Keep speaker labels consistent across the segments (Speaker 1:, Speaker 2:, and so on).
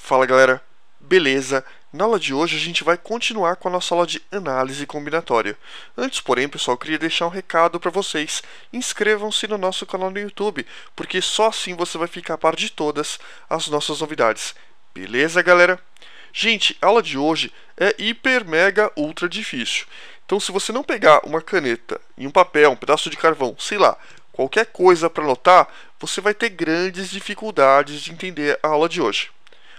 Speaker 1: Fala galera, beleza? Na aula de hoje a gente vai continuar com a nossa aula de análise combinatória. Antes, porém, pessoal, eu queria deixar um recado para vocês. Inscrevam-se no nosso canal no YouTube, porque só assim você vai ficar a par de todas as nossas novidades. Beleza, galera? Gente, a aula de hoje é hiper, mega, ultra difícil. Então, se você não pegar uma caneta e um papel, um pedaço de carvão, sei lá, qualquer coisa para anotar, você vai ter grandes dificuldades de entender a aula de hoje.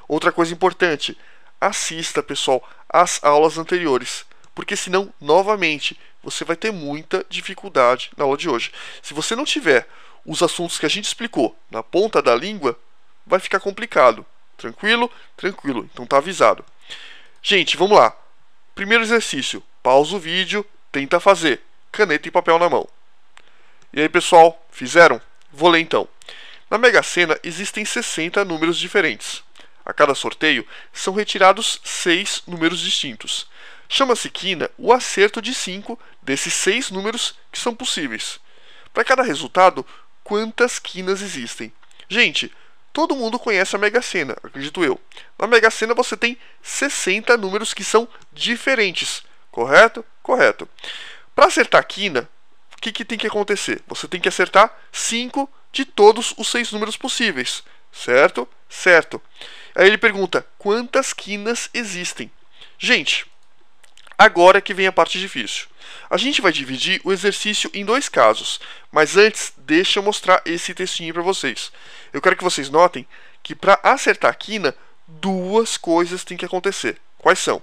Speaker 1: Outra coisa importante, assista, pessoal, às aulas anteriores, porque senão, novamente, você vai ter muita dificuldade na aula de hoje. Se você não tiver os assuntos que a gente explicou na ponta da língua, vai ficar complicado. Tranquilo? Tranquilo. Então tá avisado. Gente, vamos lá. Primeiro exercício, pausa o vídeo, tenta fazer. Caneta e papel na mão. E aí, pessoal, fizeram? Vou ler então. Na Mega Sena existem 60 números diferentes. A cada sorteio, são retirados 6 números distintos. Chama-se quina o acerto de 5 desses 6 números que são possíveis. Para cada resultado, quantas quinas existem? Gente, todo mundo conhece a Mega Sena, acredito eu. Na Mega Sena você tem 60 números que são diferentes. Correto? Correto. Para acertar a quina, o que tem que acontecer? Você tem que acertar 5 de todos os 6 números possíveis. Certo? Certo. Aí ele pergunta, quantas quinas existem? Gente, agora é que vem a parte difícil. A gente vai dividir o exercício em 2 casos, mas antes, deixa eu mostrar esse textinho para vocês. Eu quero que vocês notem que para acertar a quina, 2 coisas têm que acontecer. Quais são?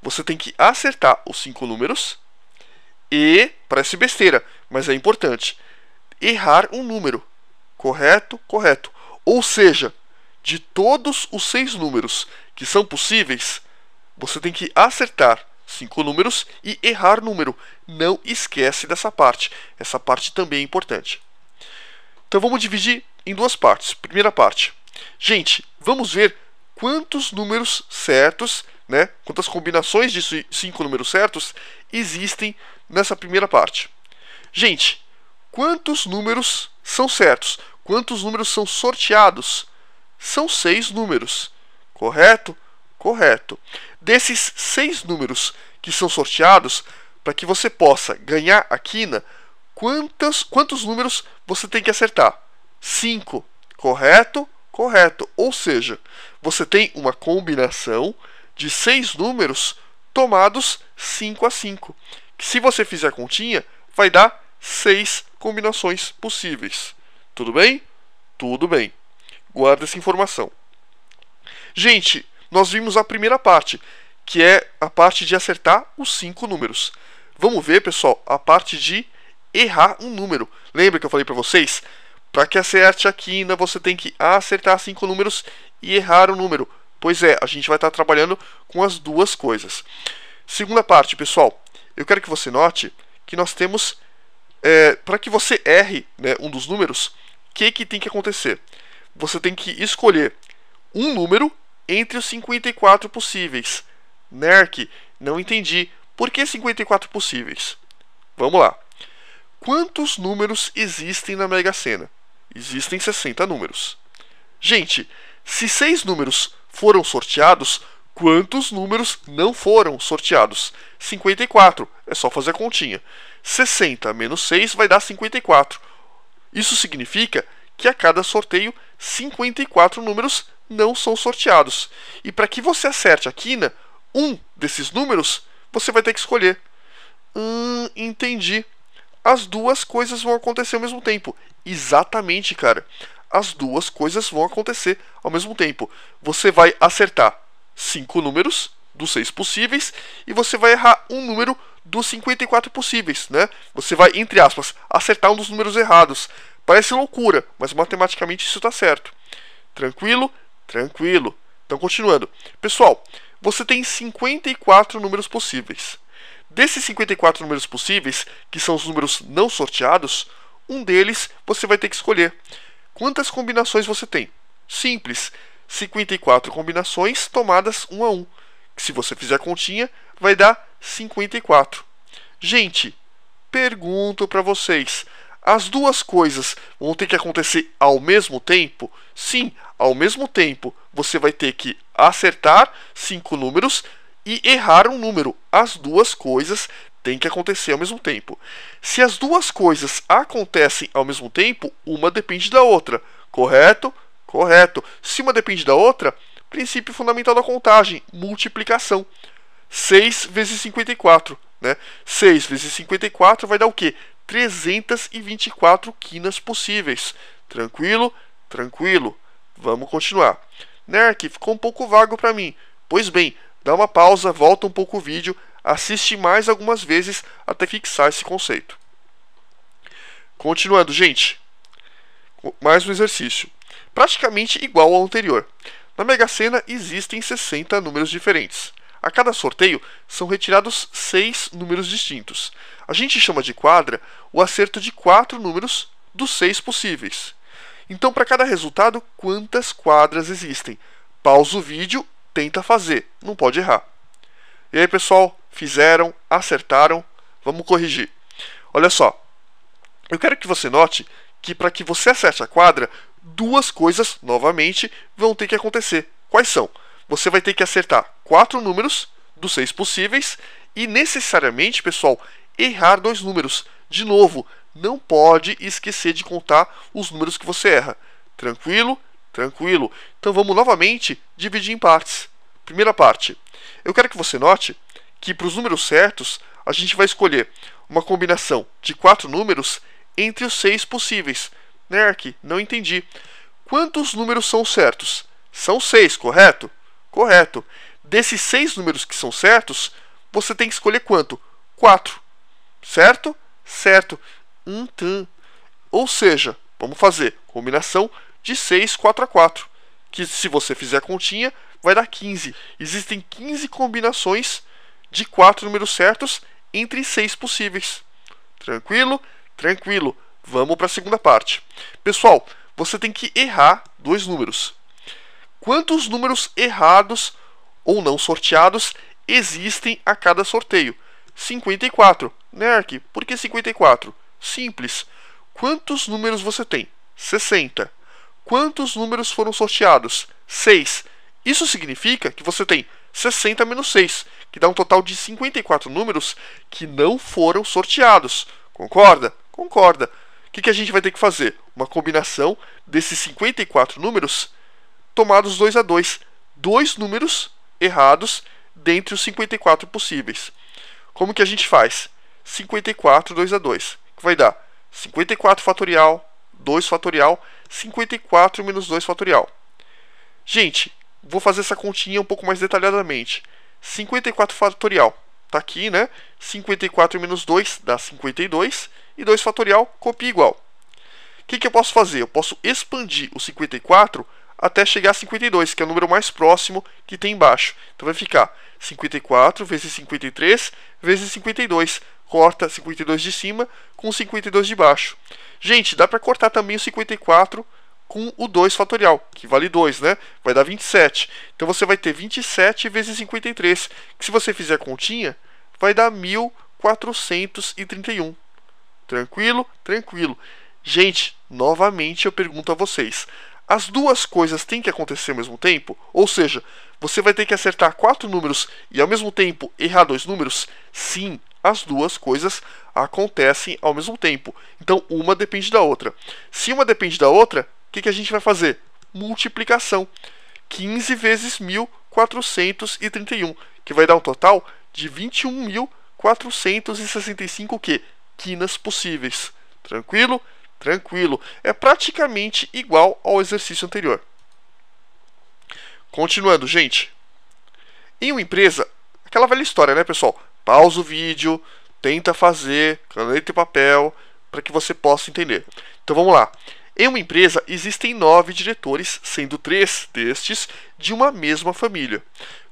Speaker 1: Você tem que acertar os 5 números e, parece besteira, mas é importante, errar um número. Correto? Correto. Ou seja, de todos os 6 números que são possíveis, você tem que acertar 5 números e errar número. Não esquece dessa parte. Essa parte também é importante. Então vamos dividir em 2 partes. Primeira parte. Gente, vamos ver quantos números certos, né? Quantas combinações de 5 números certos existem nessa primeira parte. Gente, quantos números são certos? Quantos números são sorteados? São 6 números. Correto? Correto. Desses 6 números que são sorteados, para que você possa ganhar a quina, quantos números você tem que acertar? 5. Correto? Correto. Ou seja, você tem uma combinação de 6 números tomados 5 a 5. Que se você fizer a continha, vai dar 6 combinações possíveis. Tudo bem? Tudo bem. Guarda essa informação. Gente, nós vimos a primeira parte, que é a parte de acertar os 5 números. Vamos ver, pessoal, a parte de errar um número. Lembra que eu falei para vocês? Para que acerte a quina, você tem que acertar 5 números e errar um número. Pois é, a gente vai estar trabalhando com as 2 coisas. Segunda parte, pessoal, eu quero que você note que nós temos, para que você erre, né, um dos números, o que tem que acontecer? Você tem que escolher um número entre os 54 possíveis. Nerk, não entendi. Por que 54 possíveis? Vamos lá. Quantos números existem na Mega Sena? Existem 60 números. Gente, se 6 números foram sorteados, quantos números não foram sorteados? 54. É só fazer a continha. 60 menos 6 vai dar 54. Isso significa que a cada sorteio, 54 números não são sorteados. E para que você acerte a quina, um desses números, você vai ter que escolher. Entendi. As 2 coisas vão acontecer ao mesmo tempo. Exatamente, cara. As 2 coisas vão acontecer ao mesmo tempo. Você vai acertar 5 números dos 6 possíveis e você vai errar um número dos 54 possíveis, né? Você vai, entre aspas, acertar um dos números errados. Parece loucura, mas matematicamente isso está certo. Tranquilo? Tranquilo. Então, continuando. Pessoal, você tem 54 números possíveis. Desses 54 números possíveis, que são os números não sorteados, um deles você vai ter que escolher. Quantas combinações você tem? Simples. 54 combinações tomadas 1 a 1. Que se você fizer a continha, vai dar 54. Gente, pergunto para vocês. As 2 coisas vão ter que acontecer ao mesmo tempo? Sim, ao mesmo tempo você vai ter que acertar 5 números e errar um número. As duas coisas têm que acontecer ao mesmo tempo. Se as duas coisas acontecem ao mesmo tempo, uma depende da outra. Correto? Correto. Se uma depende da outra, princípio fundamental da contagem, multiplicação. 6 vezes 54. Né? 6 vezes 54 vai dar o quê? 324 quinas possíveis. Tranquilo? Tranquilo. Vamos continuar. Nerk, ficou um pouco vago para mim. Pois bem, dá uma pausa, volta um pouco o vídeo, assiste mais algumas vezes até fixar esse conceito. Continuando, gente. Mais um exercício. Praticamente igual ao anterior. Na Mega Sena existem 60 números diferentes. A cada sorteio são retirados 6 números distintos. A gente chama de quadra o acerto de 4 números dos 6 possíveis. Então, para cada resultado, quantas quadras existem? Pausa o vídeo, tenta fazer, não pode errar. E aí, pessoal, fizeram, acertaram, vamos corrigir. Olha só, eu quero que você note que para que você acerte a quadra, duas coisas, novamente, vão ter que acontecer. Quais são? Você vai ter que acertar 4 números dos 6 possíveis e, necessariamente, pessoal, errar 2 números. De novo, não pode esquecer de contar os números que você erra. Tranquilo? Tranquilo. Então vamos novamente dividir em partes. Primeira parte. Eu quero que você note que para os números certos, a gente vai escolher uma combinação de 4 números entre os 6 possíveis. Nerk, não entendi. Quantos números são certos? São 6, correto? Correto. Desses 6 números que são certos, você tem que escolher quanto? 4. Certo? Certo. Ou seja, vamos fazer combinação de 6, 4 a 4. Que se você fizer a continha, vai dar 15. Existem 15 combinações de 4 números certos entre 6 possíveis. Tranquilo? Tranquilo. Vamos para a segunda parte. Pessoal, você tem que errar 2 números. Quantos números errados ou não sorteados existem a cada sorteio? 54. Nerk, por que 54? Simples. Quantos números você tem? 60. Quantos números foram sorteados? 6. Isso significa que você tem 60 menos 6, que dá um total de 54 números que não foram sorteados. Concorda? Concorda. O que a gente vai ter que fazer? Uma combinação desses 54 números tomados 2 a 2. 2 números errados dentre os 54 possíveis. Como que a gente faz? 54, 2 a 2. Que vai dar 54 fatorial, 2 fatorial, 54 menos 2 fatorial. Gente, vou fazer essa continha um pouco mais detalhadamente. 54 fatorial, tá aqui, né? 54 menos 2 dá 52. E 2 fatorial, copia igual. O que eu posso fazer? Eu posso expandir o 54 até chegar a 52, que é o número mais próximo que tem embaixo. Então vai ficar 54 vezes 53 vezes 52. Corta 52 de cima com 52 de baixo. Gente, dá para cortar também o 54 com o 2 fatorial, que vale 2, né? Vai dar 27. Então você vai ter 27 vezes 53, que se você fizer a continha, vai dar 1431. Tranquilo? Tranquilo. Gente, novamente eu pergunto a vocês. As duas coisas têm que acontecer ao mesmo tempo? Ou seja, você vai ter que acertar 4 números e ao mesmo tempo errar 2 números? Sim, as duas coisas acontecem ao mesmo tempo. Então, uma depende da outra. Se uma depende da outra, o que a gente vai fazer? Multiplicação. 15 vezes 1431, que vai dar um total de 21.465 o quê? Quinas possíveis. Tranquilo? Tranquilo. É praticamente igual ao exercício anterior. Continuando, gente. Em uma empresa, aquela velha história, né, pessoal? Pausa o vídeo, tenta fazer, caneta e papel, para que você possa entender. Então vamos lá. Em uma empresa, existem 9 diretores, sendo 3 destes de uma mesma família.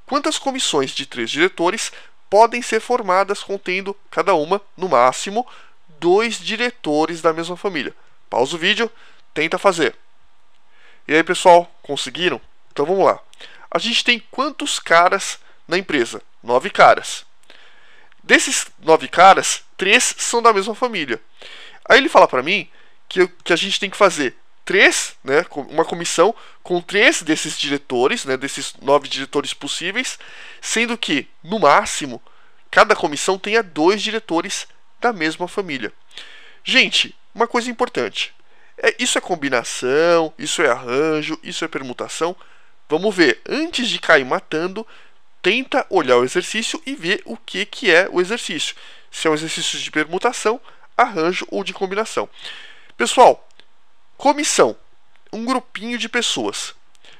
Speaker 1: Quantas comissões de 3 diretores podem ser formadas contendo cada uma, no máximo, 2 diretores da mesma família? Pausa o vídeo, tenta fazer. E aí, pessoal, conseguiram? Então vamos lá. A gente tem quantos caras na empresa? 9 caras. Desses 9 caras, 3 são da mesma família. Aí ele fala para mim que a gente tem que fazer três, né, uma comissão com 3 desses diretores, né, desses 9 diretores possíveis, sendo que, no máximo, cada comissão tenha 2 diretores da mesma família. Gente, uma coisa importante. Isso é combinação, isso é arranjo, isso é permutação. Vamos ver, antes de cair matando, tenta olhar o exercício e ver o que é o exercício. Se é um exercício de permutação, arranjo ou de combinação. Pessoal, comissão, um grupinho de pessoas.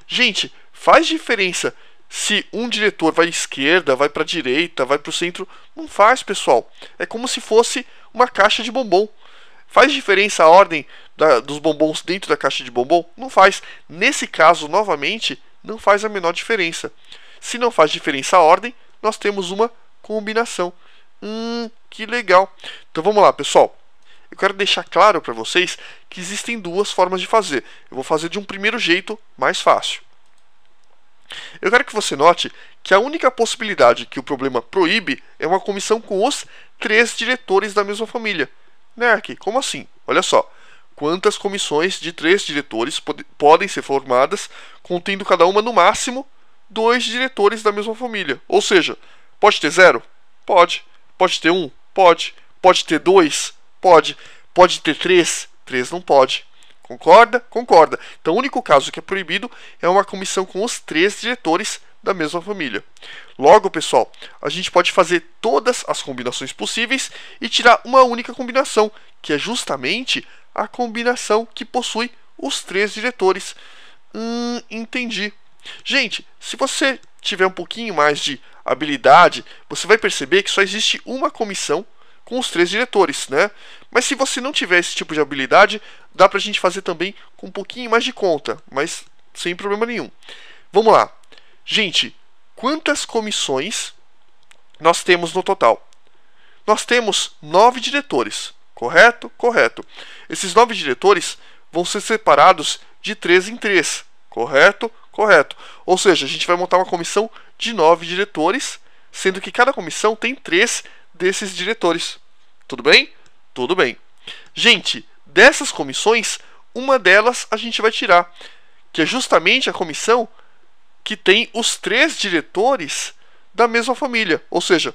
Speaker 1: Gente, faz diferença se um diretor vai à esquerda, vai para a direita, vai para o centro? Não faz, pessoal. É como se fosse uma caixa de bombom. Faz diferença a ordem dos bombons dentro da caixa de bombom? Não faz. Nesse caso, novamente, não faz a menor diferença. Se não faz diferença a ordem, nós temos uma combinação. Que legal. Então vamos lá, pessoal. Eu quero deixar claro para vocês que existem 2 formas de fazer. Eu vou fazer de um primeiro jeito mais fácil. Eu quero que você note que a única possibilidade que o problema proíbe é uma comissão com os 3 diretores da mesma família. Nerk, como assim? Olha só. Quantas comissões de 3 diretores podem ser formadas, contendo cada uma, no máximo, 2 diretores da mesma família? Ou seja, pode ter 0? Pode. Pode ter 1? Pode. Pode ter 2? Pode. Pode ter 3? 3 não pode. Concorda? Concorda. Então, o único caso que é proibido é uma comissão com os 3 diretores da mesma família. Logo, pessoal, a gente pode fazer todas as combinações possíveis e tirar uma única combinação, que é justamente a combinação que possui os 3 diretores. Entendi. Gente, se você tiver um pouquinho mais de habilidade, você vai perceber que só existe uma comissão com os 3 diretores, né? Mas se você não tiver esse tipo de habilidade, dá pra gente fazer também com um pouquinho mais de conta, mas sem problema nenhum. Vamos lá. Gente, quantas comissões nós temos no total? Nós temos 9 diretores, correto? Correto. Esses 9 diretores vão ser separados de 3 em 3, correto? Correto. Ou seja, a gente vai montar uma comissão de 9 diretores, sendo que cada comissão tem 3 desses diretores. Tudo bem? Tudo bem. Gente, dessas comissões, uma delas a gente vai tirar, que é justamente a comissão que tem os 3 diretores da mesma família. Ou seja,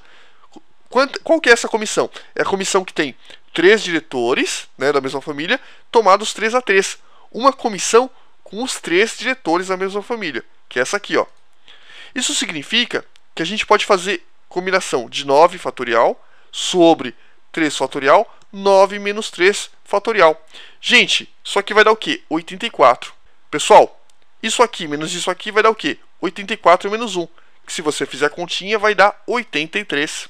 Speaker 1: qual que é essa comissão? É a comissão que tem 3 diretores, né, da mesma família, tomados 3 a 3. Uma comissão com os 3 diretores da mesma família, que é essa aqui, ó. Isso significa que a gente pode fazer combinação de 9 fatorial sobre 3 fatorial, 9 menos 3 fatorial. Gente, isso aqui vai dar o quê? 84. Pessoal, isso aqui menos isso aqui vai dar o quê? 84 menos 1. Que se você fizer a continha, vai dar 83.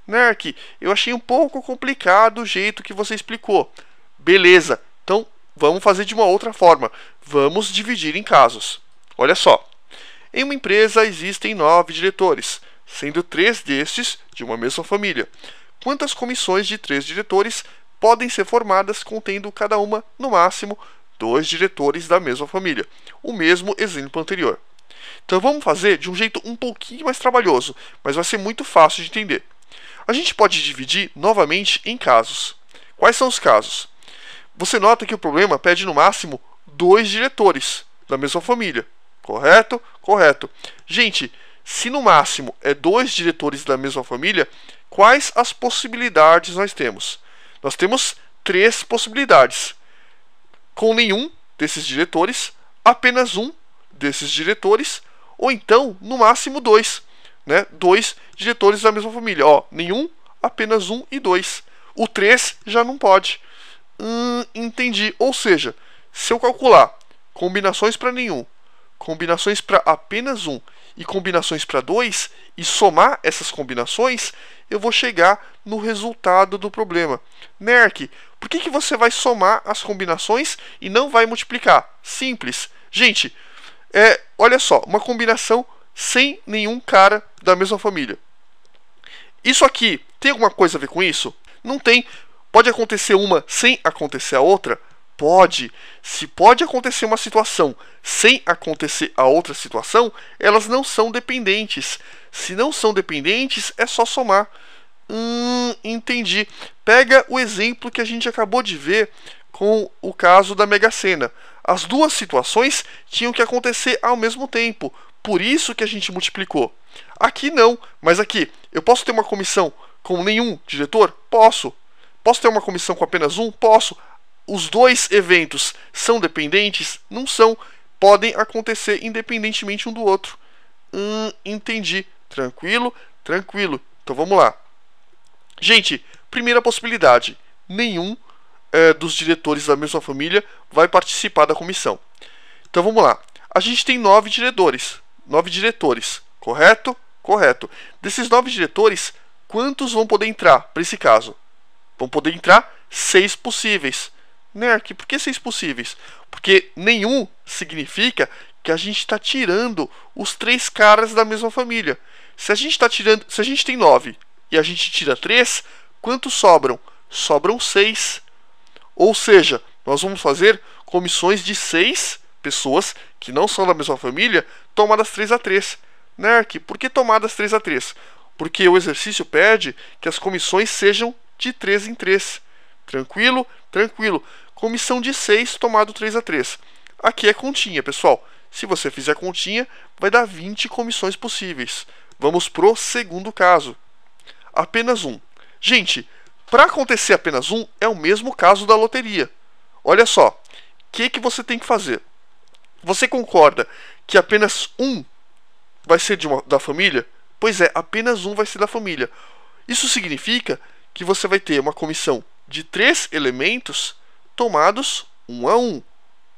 Speaker 1: Nerk, eu achei um pouco complicado o jeito que você explicou. Beleza, então vamos fazer de uma outra forma. Vamos dividir em casos. Olha só. Em uma empresa existem 9 diretores, sendo 3 destes de uma mesma família. Quantas comissões de 3 diretores podem ser formadas contendo cada uma, no máximo, 2 diretores da mesma família? O mesmo exemplo anterior. Então vamos fazer de um jeito um pouquinho mais trabalhoso, mas vai ser muito fácil de entender. A gente pode dividir novamente em casos. Quais são os casos? Você nota que o problema pede no máximo 2 diretores da mesma família. Correto? Correto. Gente, se no máximo é 2 diretores da mesma família, quais as possibilidades nós temos? Nós temos 3 possibilidades. Com nenhum desses diretores, apenas um desses diretores, ou então, no máximo 2. Né? 2 diretores da mesma família. Ó, nenhum, apenas 1 e 2. O 3 já não pode. Entendi. Ou seja, se eu calcular combinações para nenhum, combinações para apenas 1 e combinações para 2 e somar essas combinações, eu vou chegar no resultado do problema. Nerk, por que você vai somar as combinações e não vai multiplicar? Simples. Gente, olha só, uma combinação sem nenhum cara da mesma família. Isso aqui tem alguma coisa a ver com isso? Não tem. Pode acontecer uma sem acontecer a outra? Pode. Se pode acontecer uma situação sem acontecer a outra situação, elas não são dependentes. Se não são dependentes, é só somar. Entendi. Pega o exemplo que a gente acabou de ver com o caso da Mega Sena. As duas situações tinham que acontecer ao mesmo tempo. Por isso que a gente multiplicou. Aqui não, mas aqui, eu posso ter uma comissão com nenhum diretor? Posso. Posso ter uma comissão com apenas um? Posso. Os dois eventos são dependentes? Não são. Podem acontecer independentemente um do outro. Entendi. Tranquilo? Tranquilo. Então vamos lá. Gente, primeira possibilidade. Nenhum dos diretores da mesma família vai participar da comissão. Então vamos lá. A gente tem 9 diretores. 9 diretores. Correto? Correto. Desses 9 diretores, quantos vão poder entrar para esse caso? Vão poder entrar 6 possíveis. Nerk, por que 6 possíveis? Porque nenhum significa que a gente está tirando os 3 caras da mesma família. Se a gente tem 9 e a gente tira 3, quantos sobram? Sobram 6. Ou seja, nós vamos fazer comissões de 6 pessoas que não são da mesma família, tomadas 3 a 3. Nerk, por que tomadas 3 a 3? Porque o exercício pede que as comissões sejam de 3 em 3. Tranquilo? Tranquilo. Comissão de 6 tomado 3 a 3. Aqui é continha, pessoal. Se você fizer continha, vai dar 20 comissões possíveis. Vamos pro segundo caso. Apenas um. Gente, para acontecer apenas um, é o mesmo caso da loteria. Olha só, o que você tem que fazer? Você concorda que apenas um vai ser da família? Pois é, apenas um vai ser da família. Isso significa que você vai ter uma comissão de 3 elementos tomados 1 a 1.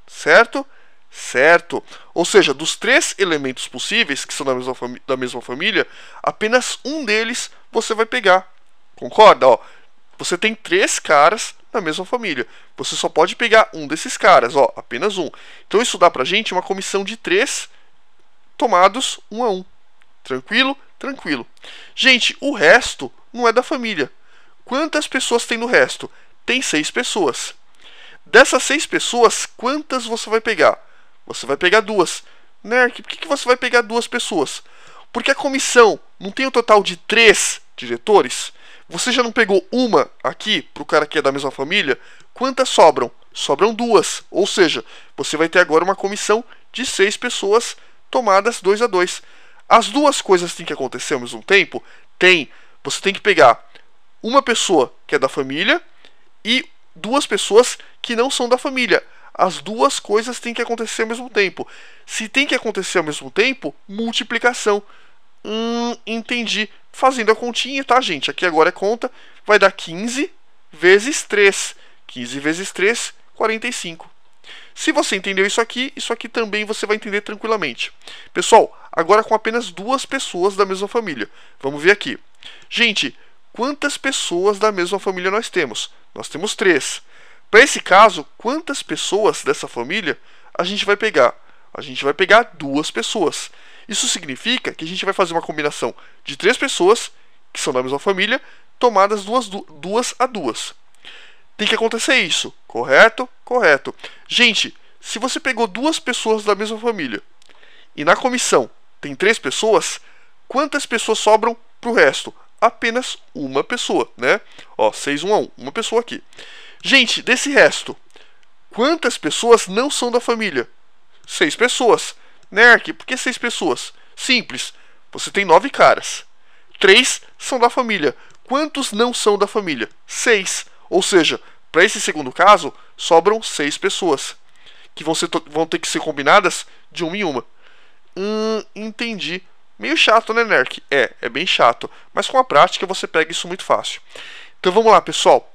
Speaker 1: Certo? Certo. Ou seja, dos 3 elementos possíveis, que são da mesma família, apenas um deles você vai pegar. Concorda? Ó, você tem 3 caras da mesma família. Você só pode pegar um desses caras, ó, apenas um. Então isso dá pra gente uma comissão de 3 tomados 1 a 1. Tranquilo? Tranquilo. Gente, o resto não é da família. Quantas pessoas tem no resto? Tem 6 pessoas. Dessas 6 pessoas, quantas você vai pegar? Você vai pegar 2. Nerk, por que você vai pegar 2 pessoas? Porque a comissão não tem um total de 3 diretores? Você já não pegou uma aqui para o cara que é da mesma família? Quantas sobram? Sobram 2. Ou seja, você vai ter agora uma comissão de 6 pessoas tomadas 2 a 2. As duas coisas têm que acontecer ao mesmo tempo? Tem. Você tem que pegar uma pessoa que é da família e 2 pessoas que não são da família. As duas coisas têm que acontecer ao mesmo tempo. Se tem que acontecer ao mesmo tempo, multiplicação. Entendi. Fazendo a continha, tá, gente? Aqui agora é conta. Vai dar 15 vezes 3. 15 vezes 3, 45. Se você entendeu isso aqui também você vai entender tranquilamente. Pessoal, agora com apenas 2 pessoas da mesma família. Vamos ver aqui. Gente, quantas pessoas da mesma família nós temos? Nós temos 3. Para esse caso, quantas pessoas dessa família a gente vai pegar? A gente vai pegar 2 pessoas. Isso significa que a gente vai fazer uma combinação de 3 pessoas, que são da mesma família, tomadas 2 a 2. Tem que acontecer isso. Correto? Correto. Gente, se você pegou 2 pessoas da mesma família e na comissão tem 3 pessoas, quantas pessoas sobram para o resto? Apenas uma pessoa, né? Ó, 6, 1 a 1. Uma pessoa aqui. Gente, desse resto, quantas pessoas não são da família? 6 pessoas. Nerk, por que 6 pessoas? Simples. Você tem 9 caras. 3 são da família. Quantos não são da família? 6. Ou seja, para esse segundo caso, sobram 6 pessoas. Que vão ter que ser combinadas de uma em uma. Entendi. Meio chato, né, Nerk? É bem chato. Mas com a prática você pega isso muito fácil. Então vamos lá, pessoal.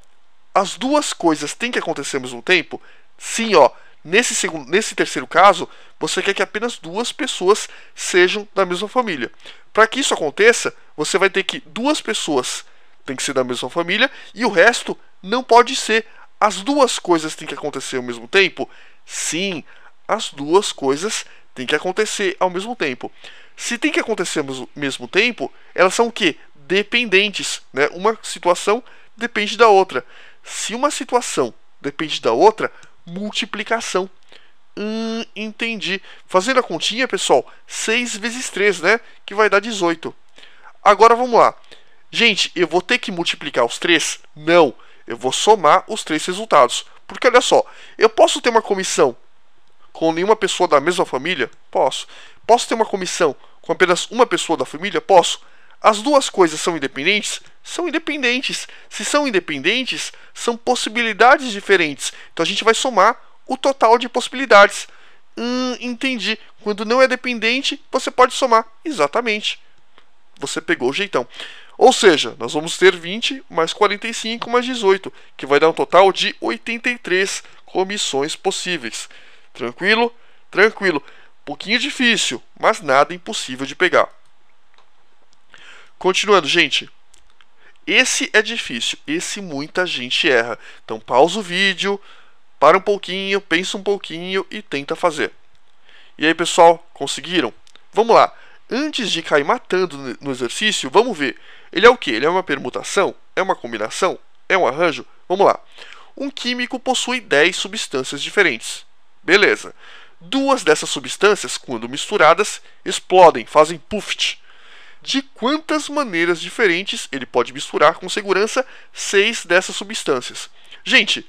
Speaker 1: As duas coisas têm que acontecer ao mesmo tempo? Sim, ó. Nesse terceiro caso, você quer que apenas 2 pessoas sejam da mesma família. Para que isso aconteça, você vai ter que 2 pessoas têm que ser da mesma família e o resto não pode ser. As duas coisas têm que acontecer ao mesmo tempo? Sim, as duas coisas têm que acontecer ao mesmo tempo. Se tem que acontecer ao mesmo tempo, elas são o quê? Dependentes, né? Uma situação depende da outra. Se uma situação depende da outra, multiplicação. Entendi. Fazendo a continha, pessoal, 6 vezes 3, né? Que vai dar 18. Agora vamos lá. Gente, eu vou ter que multiplicar os 3? Não. Eu vou somar os 3 resultados. Porque olha só, eu posso ter uma comissão com nenhuma pessoa da mesma família? Posso. Posso ter uma comissão com apenas uma pessoa da família? Posso. As duas coisas são independentes? São independentes. Se são independentes, são possibilidades diferentes. Então a gente vai somar o total de possibilidades. Entendi. Quando não é dependente, você pode somar. Exatamente. Você pegou o jeitão. Ou seja, nós vamos ter 20 mais 45 mais 18, que vai dar um total de 83 comissões possíveis. Tranquilo? Tranquilo. Pouquinho difícil, mas nada impossível de pegar. Continuando, gente. Esse é difícil, esse muita gente erra. Então pausa o vídeo, para um pouquinho, pensa um pouquinho e tenta fazer. E aí, pessoal, conseguiram? Vamos lá. Antes de cair matando no exercício, vamos ver. Ele é o quê? Ele é uma permutação? É uma combinação? É um arranjo? Vamos lá. Um químico possui 10 substâncias diferentes. Beleza. Duas dessas substâncias, quando misturadas, explodem, fazem puff. De quantas maneiras diferentes ele pode misturar com segurança 6 dessas substâncias? Gente,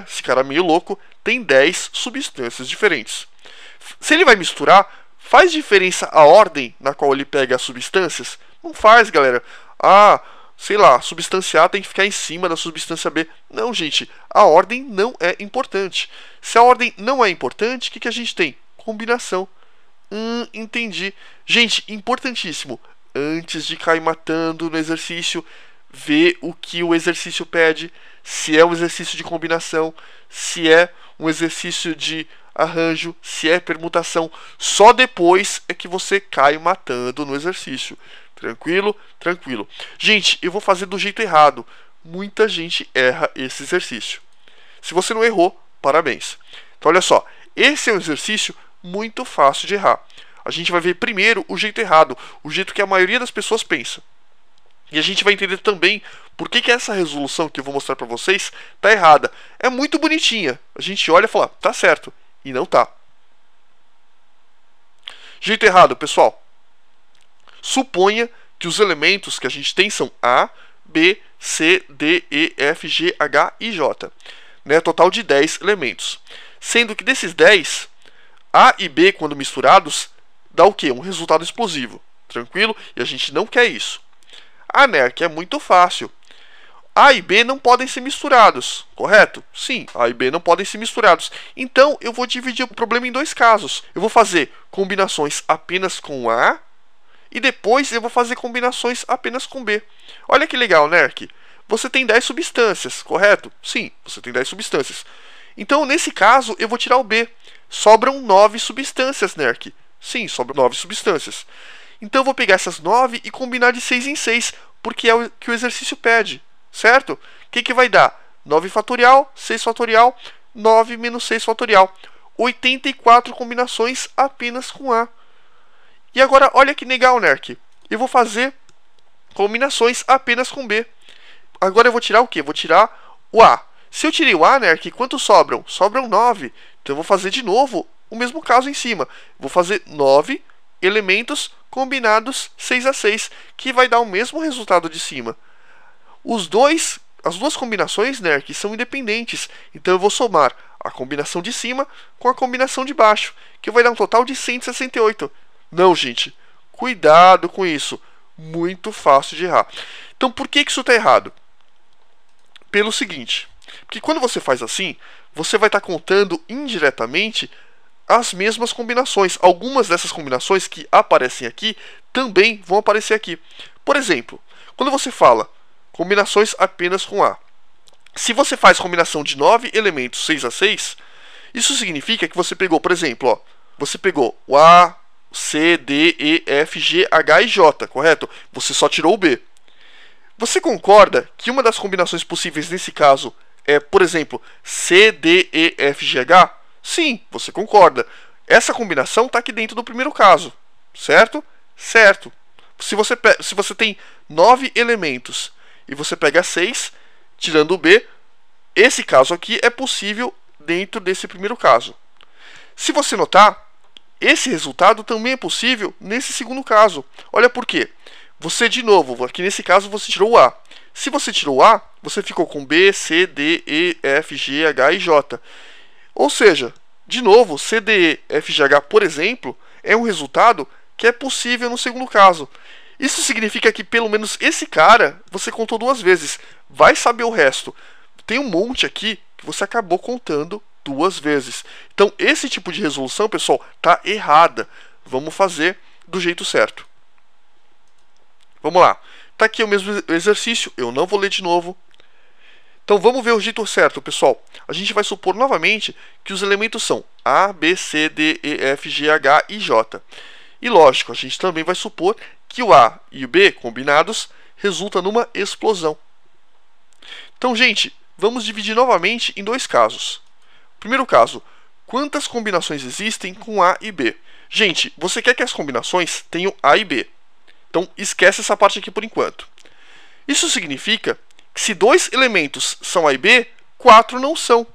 Speaker 1: esse cara meio louco, tem 10 substâncias diferentes. Se ele vai misturar, faz diferença a ordem na qual ele pega as substâncias? Não faz, galera. Sei lá, a substância A tem que ficar em cima da substância B. Não, gente, a ordem não é importante. Se a ordem não é importante, o que a gente tem? Combinação. Entendi. Gente, importantíssimo. Antes de cair matando no exercício, ver o que o exercício pede. Se é um exercício de combinação, se é um exercício de arranjo, se é permutação. Só depois é que você cai matando no exercício. Tranquilo? Tranquilo. Gente, eu vou fazer do jeito errado. Muita gente erra esse exercício. Se você não errou, parabéns. Então, olha só. Esse é um exercício muito fácil de errar. A gente vai ver primeiro o jeito errado, o jeito que a maioria das pessoas pensa. E a gente vai entender também por que essa resolução que eu vou mostrar para vocês está errada. É muito bonitinha. A gente olha e fala, tá certo. E não tá. Jeito errado, pessoal. Suponha que os elementos que a gente tem são A, B, C, D, E, F, G, H e J. Total de 10 elementos. Sendo que desses 10, A e B, quando misturados, dá o quê? Um resultado explosivo. Tranquilo? E a gente não quer isso. NERC é muito fácil. A e B não podem ser misturados, correto? Sim, A e B não podem ser misturados. Então, eu vou dividir o problema em dois casos. Eu vou fazer combinações apenas com A e depois eu vou fazer combinações apenas com B. Olha que legal, NERC. Você tem 10 substâncias, correto? Sim, você tem 10 substâncias. Então, nesse caso, eu vou tirar o B. Sobram 9 substâncias, NERC. Sim, sobram 9 substâncias. Então, eu vou pegar essas 9 e combinar de 6 em 6, porque é o que o exercício pede. Certo? O que vai dar? 9 fatorial, 6 fatorial, 9 menos 6 fatorial. 84 combinações apenas com A. E agora, olha que legal, NERC. Eu vou fazer combinações apenas com B. Agora eu vou tirar o quê? Vou tirar o A. Se eu tirei o A, NERC, quantos sobram? Sobram 9. Então eu vou fazer de novo o mesmo caso em cima. Vou fazer 9 elementos combinados 6 a 6, que vai dar o mesmo resultado de cima. As duas combinações, NERC, são independentes. Então eu vou somar a combinação de cima com a combinação de baixo, que vai dar um total de 168. Não, gente, cuidado com isso. Muito fácil de errar. Então por que isso está errado? Pelo seguinte, porque quando você faz assim, você vai estar contando indiretamente as mesmas combinações. Algumas dessas combinações que aparecem aqui também vão aparecer aqui. Por exemplo, quando você fala combinações apenas com A. Se você faz combinação de 9 elementos 6 a 6, isso significa que você pegou, por exemplo, você pegou o A, C, D, E, F, G, H e J, correto? Você só tirou o B. Você concorda que uma das combinações possíveis nesse caso é, por exemplo, C, D, E, F, G, H? Sim, você concorda. Essa combinação está aqui dentro do primeiro caso, certo? Certo. Se você tem 9 elementos e você pega 6, tirando o B, esse caso aqui é possível dentro desse primeiro caso. Se você notar, esse resultado também é possível nesse segundo caso. Olha por quê. Você, de novo, aqui nesse caso você tirou o A. Se você tirou o A, você ficou com B, C, D, E, F, G, H e J. Ou seja, De novo, CDEFGH, por exemplo, é um resultado que é possível no segundo caso. Isso significa que pelo menos esse cara você contou 2 vezes. Vai saber o resto. Tem um monte aqui que você acabou contando 2 vezes. Então esse tipo de resolução, pessoal, está errada. Vamos fazer do jeito certo. Vamos lá. Está aqui o mesmo exercício. Eu não vou ler de novo. Então vamos ver o jeito certo, pessoal. A gente vai supor novamente que os elementos são A, B, C, D, E, F, G, H e J. E lógico, a gente também vai supor que o A e o B combinados resulta numa explosão. Então, gente, vamos dividir novamente em 2 casos. Primeiro caso, quantas combinações existem com A e B? Gente, você quer que as combinações tenham A e B. Então, esquece essa parte aqui por enquanto. Isso significa que se 2 elementos são A e B, 4 não são.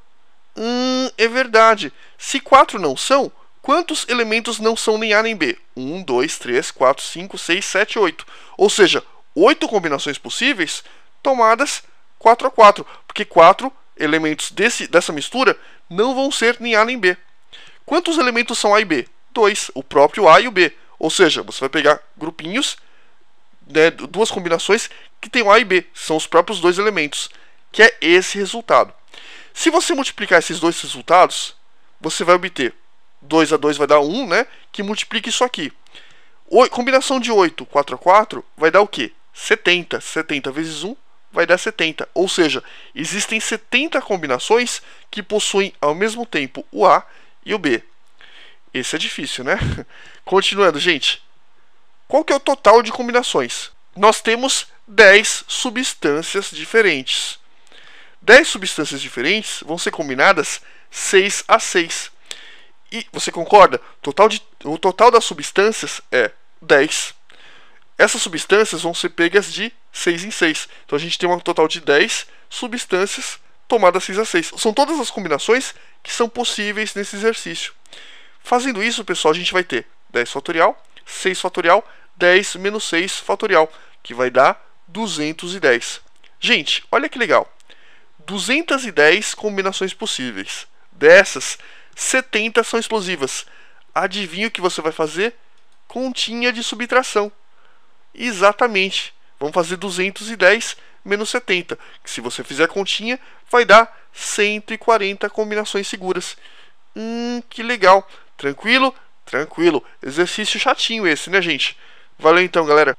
Speaker 1: É verdade. Se 4 não são, quantos elementos não são nem A nem B? 1, 2, 3, 4, 5, 6, 7, 8. Ou seja, 8 combinações possíveis tomadas 4 a 4. Porque 4 elementos dessa mistura não vão ser nem A nem B. Quantos elementos são A e B? 2. O próprio A e o B. Ou seja, você vai pegar grupinhos, né, 2 combinações que tem o A e B. São os próprios 2 elementos. Que é esse resultado. Se você multiplicar esses 2 resultados, você vai obter 2 a 2 vai dar 1, né? Que multiplica isso aqui. Combinação de 8, 4 a 4, vai dar o quê? 70. 70 vezes 1 vai dar 70. Ou seja, existem 70 combinações que possuem ao mesmo tempo o A e o B. Esse é difícil, né? Continuando, gente. Qual que é o total de combinações? Nós temos 10 substâncias diferentes. 10 substâncias diferentes vão ser combinadas 6 a 6. E você concorda? O total das substâncias é 10. Essas substâncias vão ser pegas de 6 em 6. Então a gente tem um total de 10 substâncias tomadas 6 a 6. São todas as combinações que são possíveis nesse exercício. Fazendo isso, pessoal, a gente vai ter 10 fatorial, 6 fatorial, 10 menos 6 fatorial, que vai dar 210. Gente, olha que legal. 210 combinações possíveis. Dessas, 70 são explosivas. Adivinha o que você vai fazer? Continha de subtração. Exatamente. Vamos fazer 210 menos 70. Que se você fizer a continha, vai dar 140 combinações seguras. Que legal. Tranquilo? Tranquilo. Exercício chatinho esse, né, gente? Valeu então, galera.